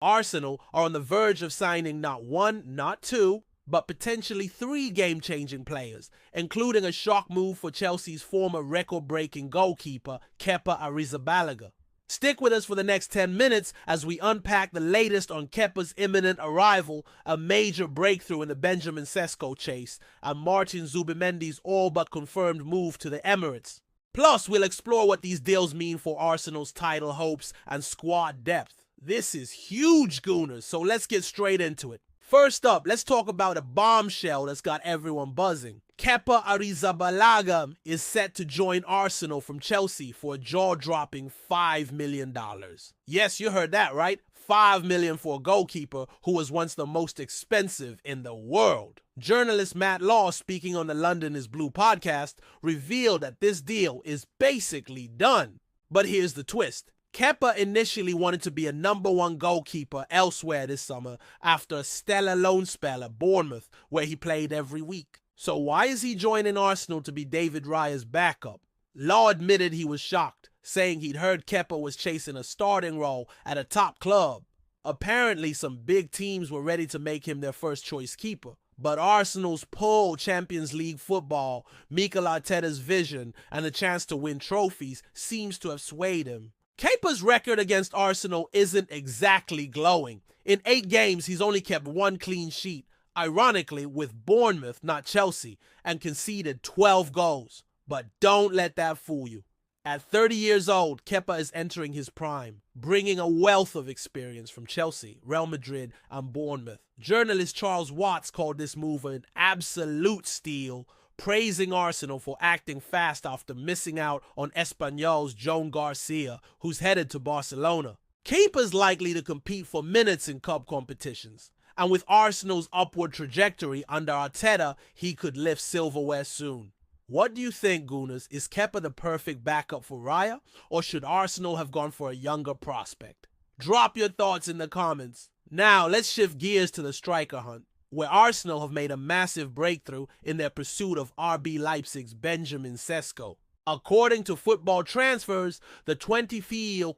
Arsenal are on the verge of signing not one, not two, but potentially three game-changing players, including a shock move for Chelsea's former record-breaking goalkeeper, Kepa Arrizabalaga. Stick with us for the next 10 minutes as we unpack the latest on Kepa's imminent arrival, a major breakthrough in the Benjamin Sesko chase, and Martin Zubimendi's all-but-confirmed move to the Emirates. Plus, we'll explore what these deals mean for Arsenal's title hopes and squad depth. This is huge, Gooners, so let's get straight into it. First up, let's talk about a bombshell that's got everyone buzzing. Kepa Arrizabalaga is set to join Arsenal from Chelsea for a jaw-dropping $5 million. Yes, you heard that right. $5 million for a goalkeeper who was once the most expensive in the world. Journalist Matt Law, speaking on the London is Blue podcast, revealed that this deal is basically done. But here's the twist. Kepa initially wanted to be a #1 goalkeeper elsewhere this summer after a stellar loan spell at Bournemouth, where he played every week. So why is he joining Arsenal to be David Raya's backup? Law admitted he was shocked, saying he'd heard Kepa was chasing a starting role at a top club. Apparently, some big teams were ready to make him their first-choice keeper. But Arsenal's pull, Champions League football, Mikel Arteta's vision, and the chance to win trophies seems to have swayed him. Kepa's record against Arsenal isn't exactly glowing. In 8 games, he's only kept 1 clean sheet, ironically with Bournemouth, not Chelsea, and conceded 12 goals. But don't let that fool you. At 30 years old, Kepa is entering his prime, bringing a wealth of experience from Chelsea, Real Madrid, and Bournemouth. Journalist Charles Watts called this move an absolute steal, praising Arsenal for acting fast after missing out on Espanyol's Joan Garcia, who's headed to Barcelona. Kepa's likely to compete for minutes in cup competitions, and with Arsenal's upward trajectory under Arteta, he could lift silverware soon. What do you think, Gooners? Is Kepa the perfect backup for Raya, or should Arsenal have gone for a younger prospect? Drop your thoughts in the comments. Now, let's shift gears to the striker hunt, where Arsenal have made a massive breakthrough in their pursuit of RB Leipzig's Benjamin Sesko. According to Football Transfers, the 24-year-old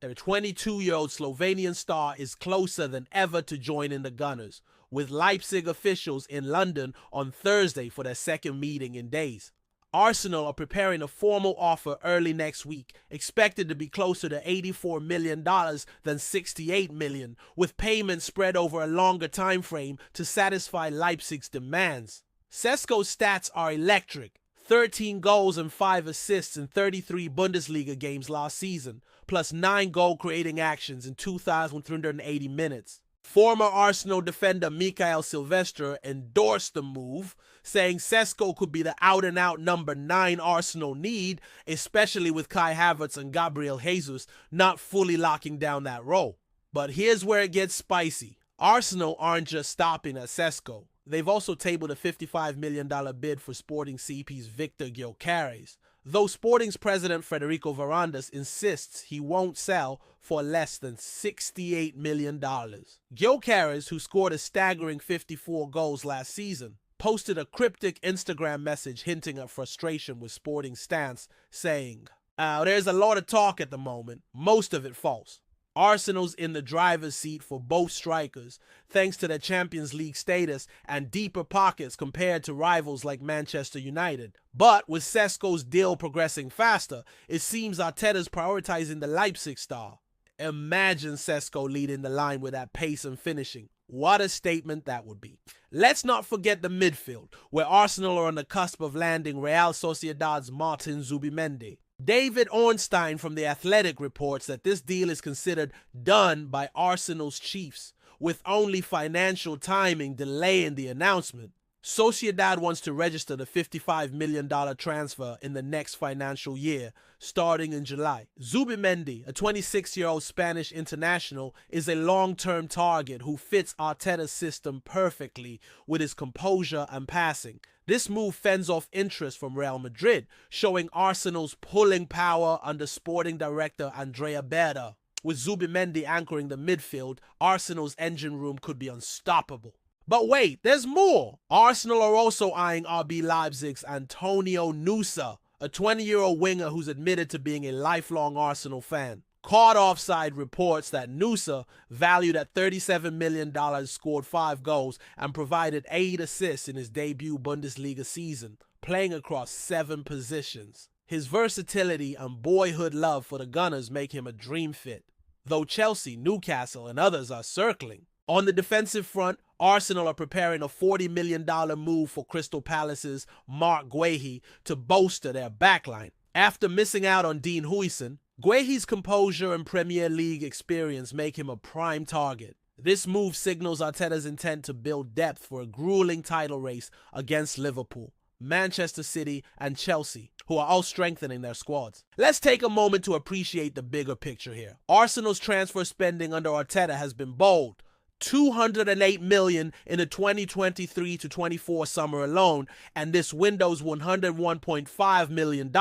their 22-year-old Slovenian star is closer than ever to joining the Gunners, with Leipzig officials in London on Thursday for their second meeting in days. Arsenal are preparing a formal offer early next week, expected to be closer to $84 million than $68 million, with payments spread over a longer time frame to satisfy Leipzig's demands. Sesko's stats are electric: 13 goals and 5 assists in 33 Bundesliga games last season, plus 9 goal-creating actions in 2,380 minutes. Former Arsenal defender Mikael Silvestre endorsed the move, saying Sesko could be the out-and-out number 9 Arsenal need, especially with Kai Havertz and Gabriel Jesus not fully locking down that role. But here's where it gets spicy. Arsenal aren't just stopping at Sesko. They've also tabled a $55 million bid for Sporting CP's Victor Gyökeres, though Sporting's president Federico Varandas insists he won't sell for less than $68 million. Gyökeres, who scored a staggering 54 goals last season, posted a cryptic Instagram message hinting at frustration with Sporting's stance, saying, "There's a lot of talk at the moment, most of it false. Arsenal's in the driver's seat for both strikers, thanks to their Champions League status and deeper pockets compared to rivals like Manchester United. But with Sesko's deal progressing faster, it seems Arteta's prioritizing the Leipzig star. Imagine Sesko leading the line with that pace and finishing. What a statement that would be." Let's not forget the midfield, where Arsenal are on the cusp of landing Real Sociedad's Martin Zubimendi. David Ornstein from The Athletic reports that this deal is considered done by Arsenal's chiefs, with only financial timing delaying the announcement. Sociedad wants to register the $55 million transfer in the next financial year, starting in July. Zubimendi, a 26-year-old Spanish international, is a long-term target who fits Arteta's system perfectly with his composure and passing. This move fends off interest from Real Madrid, showing Arsenal's pulling power under sporting director Andrea Berta. With Zubimendi anchoring the midfield, Arsenal's engine room could be unstoppable. But wait, there's more! Arsenal are also eyeing RB Leipzig's Antonio Nusa, a 20-year-old winger who's admitted to being a lifelong Arsenal fan. Caught offside reports that Nusa, valued at $37 million, scored 5 goals and provided 8 assists in his debut Bundesliga season, playing across 7 positions. His versatility and boyhood love for the Gunners make him a dream fit, though Chelsea, Newcastle, and others are circling. On the defensive front, Arsenal are preparing a $40 million move for Crystal Palace's Marc Guehi to bolster their backline. After missing out on Dean Huijsen, Guehi's composure and Premier League experience make him a prime target. This move signals Arteta's intent to build depth for a grueling title race against Liverpool, Manchester City, and Chelsea, who are all strengthening their squads. Let's take a moment to appreciate the bigger picture here. Arsenal's transfer spending under Arteta has been bold. $208 million in the 2023-24 summer alone, and this window's $101.5 million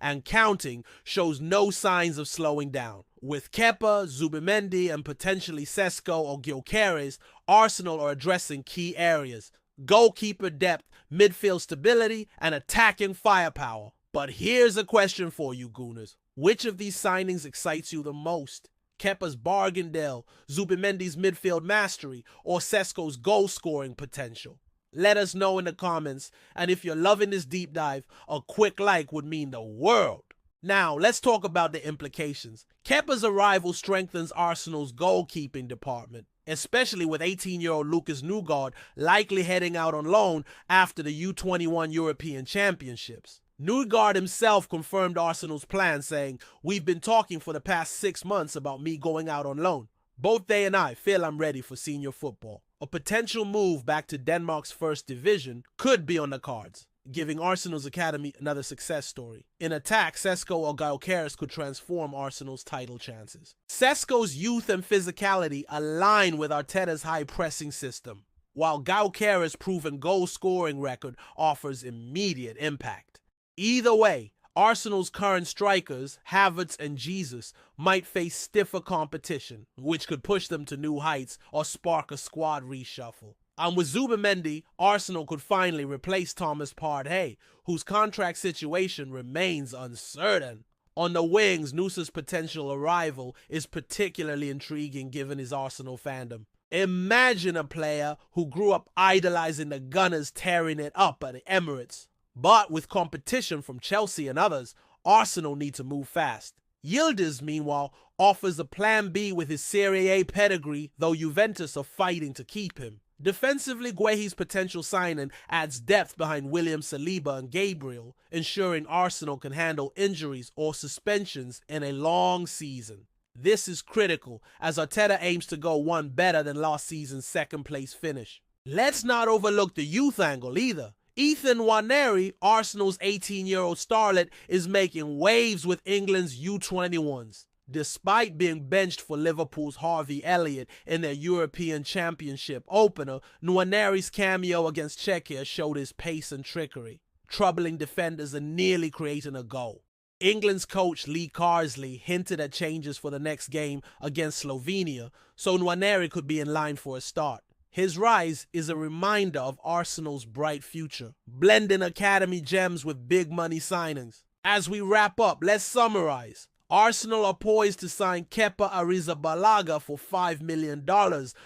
and counting shows no signs of slowing down. With Kepa, Zubimendi, and potentially Sesko or Gyökeres, Arsenal are addressing key areas: goalkeeper depth, midfield stability, and attacking firepower. But here's a question for you, Gooners. Which of these signings excites you the most? Kepa's bargain deal, Zubimendi's midfield mastery, or Sesko's goal-scoring potential? Let us know in the comments, and if you're loving this deep dive, a quick like would mean the world. Now, let's talk about the implications. Kepa's arrival strengthens Arsenal's goalkeeping department, especially with 18-year-old Lucas Nugard likely heading out on loan after the U21 European Championships. Nugard himself confirmed Arsenal's plan, saying, "We've been talking for the past 6 months about me going out on loan. Both they and I feel I'm ready for senior football." A potential move back to Denmark's first division could be on the cards, giving Arsenal's academy another success story. In attack, Sesko or Gyökeres could transform Arsenal's title chances. Sesko's youth and physicality align with Arteta's high-pressing system, while Gyökeres' proven goal-scoring record offers immediate impact. Either way, Arsenal's current strikers, Havertz and Jesus, might face stiffer competition, which could push them to new heights or spark a squad reshuffle. And with Zubimendi, Arsenal could finally replace Thomas Partey, whose contract situation remains uncertain. On the wings, Nusa's potential arrival is particularly intriguing given his Arsenal fandom. Imagine a player who grew up idolizing the Gunners tearing it up at the Emirates. But with competition from Chelsea and others, Arsenal need to move fast. Yildiz, meanwhile, offers a plan B with his Serie A pedigree, though Juventus are fighting to keep him. Defensively, Guehi's potential signing adds depth behind William Saliba and Gabriel, ensuring Arsenal can handle injuries or suspensions in a long season. This is critical, as Arteta aims to go one better than last season's second-place finish. Let's not overlook the youth angle either. Ethan Nwaneri, Arsenal's 18-year-old starlet, is making waves with England's U21s. Despite being benched for Liverpool's Harvey Elliott in their European Championship opener, Nwaneri's cameo against Czechia showed his pace and trickery, troubling defenders and nearly creating a goal. England's coach Lee Carsley hinted at changes for the next game against Slovenia, so Nwaneri could be in line for a start. His rise is a reminder of Arsenal's bright future, blending academy gems with big money signings. As we wrap up, let's summarize. Arsenal are poised to sign Kepa Arrizabalaga for $5 million,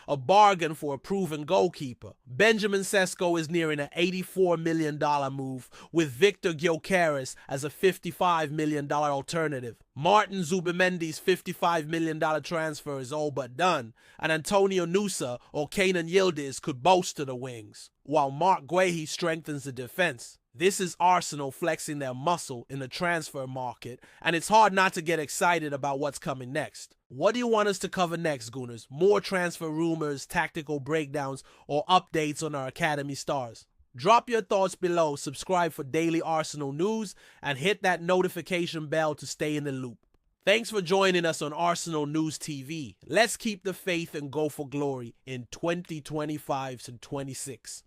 a bargain for a proven goalkeeper. Benjamin Sesko is nearing an $84 million move, with Victor Gyökeres as a $55 million alternative. Martin Zubimendi's $55 million transfer is all but done, and Antonio Nusa or Kenan Yildiz could bolster the wings, while Marc Guehi strengthens the defense. This is Arsenal flexing their muscle in the transfer market, and it's hard not to get excited about what's coming next. What do you want us to cover next, Gooners? More transfer rumors, tactical breakdowns, or updates on our academy stars? Drop your thoughts below, subscribe for daily Arsenal news, and hit that notification bell to stay in the loop. Thanks for joining us on Arsenal News TV. Let's keep the faith and go for glory in 2025 and 26.